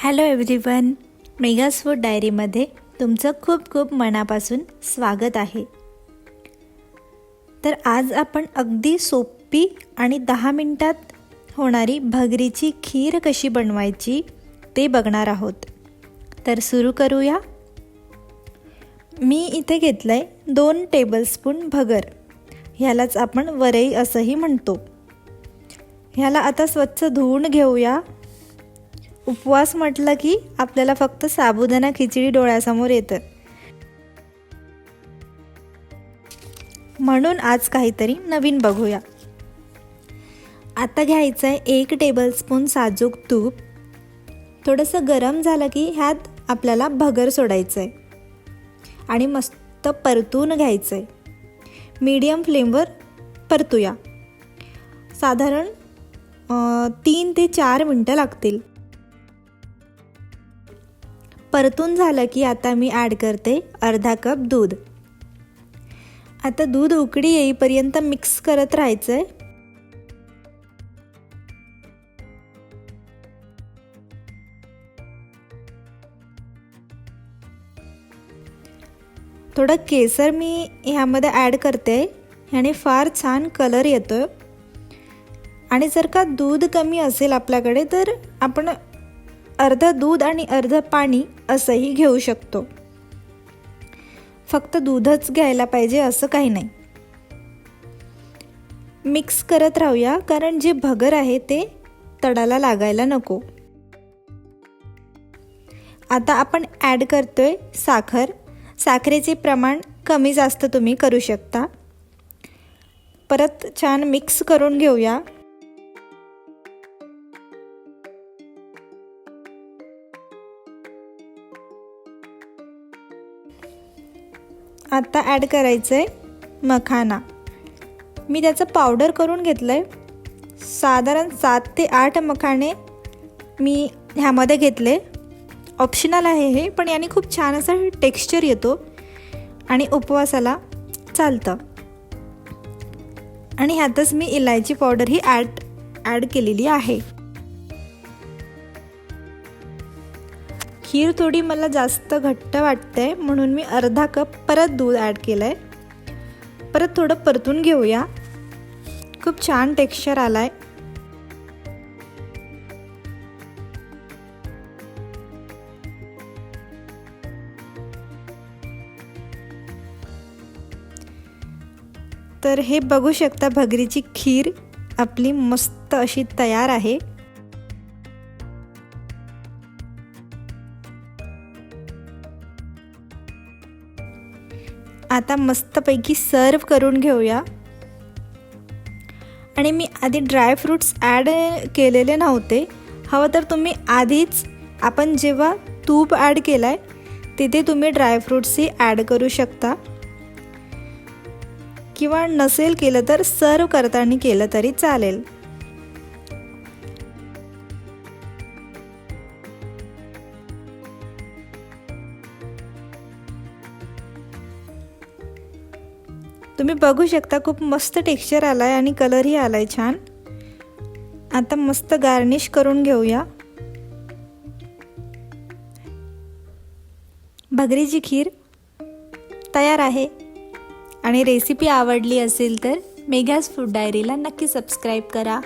Hello everyone, मेगास food डायरीमध्ये तुमचं खूप खूप मनापासून स्वागत आहे. तर आज आपण अगदी सोपी आणि 10 मिनिटात होणारी भगरीची खीर कशी बनवायची ते बघणार आहोत. तर सुरू करूया. मी इथे घेतलं आहे 2 टेबलस्पून भगर. ह्यालाच आपण वरई असंही म्हणतो. ह्याला आता स्वच्छ धुवून घेऊया. उपवास म्हटलं की आपल्याला फक्त साबुदाणा खिचडी डोळ्यासमोर येतं, म्हणून आज काहीतरी नवीन बघूया. आता घ्यायचं आहे 1 टेबलस्पून साजूक तूप. थोडंसं गरम झालं की ह्यात आपल्याला भगर सोडायचं आहे आणि मस्त परतून घ्यायचं आहे. मीडियम फ्लेमवर परतूया. साधारण 3 ते 4 मिनटं लागतील. परतून झालं की आता मी ॲड करते अर्धा कप दूध. आता दूध उकळी येईपर्यंत मिक्स करत राहायचं आहे. थोडं केसर मी ह्यामध्ये ॲड करते. ह्याने फार छान कलर येतो. आणि जर का दूध कमी असेल आपल्याकडे तर आपण अर्धं दूध आणि अर्धं पाणी असंही घेऊ शकतो. फक्त दूधच घ्यायला पाहिजे असं काही नाही. मिक्स करत राहूया, कारण जे भगर आहे ते तडाला लागायला नको. आता आपण ॲड करतोय साखर. साखरेचे प्रमाण कमी जास्त तुम्ही करू शकता. परत छान मिक्स करून घेऊया. आता ॲड करायचं आहे मखाना. मी त्याचं पावडर करून घेतलं आहे. साधारण 7 ते 8 मखाने मी ह्यामध्ये घेतले. ऑप्शनल आहे हे, पण याने खूप छान असा टेक्स्चर येतो आणि उपवासाला चालतं. आणि ह्यातच मी इलायची पावडर ही ॲड केलेली आहे. खीर थोडी मला जास्त घट्ट वाटते, म्हणून मी अर्धा कप परत दूध ॲड केलं आहे. परत थोडं परतून घेऊया. खूप छान टेक्स्चर आला आहे. तर हे बघू शकता, भगरीची खीर आपली मस्त अशी तयार आहे. आता मस्तपैकी सर्व करून घेऊया. आणि मी आधी ड्रायफ्रूट्स ॲड केलेले नव्हते. हवं तर तुम्ही आधीच आपण जेव्हा तूप ॲड केलं आहे तिथे तुम्ही ड्रायफ्रूट्सही ॲड करू शकता, किंवा नसेल केलं तर सर्व करताना केलं तरी चालेल. तुम्ही बघू शकता खूप मस्त टेक्स्चर आलाय आणि कलरही आलाय छान. आता मस्त गार्निश करून घेऊया. भगरीची खीर तयार आहे. आणि रेसिपी आवडली असेल तर मेगास फूड डायरीला नक्की सबस्क्राईब करा.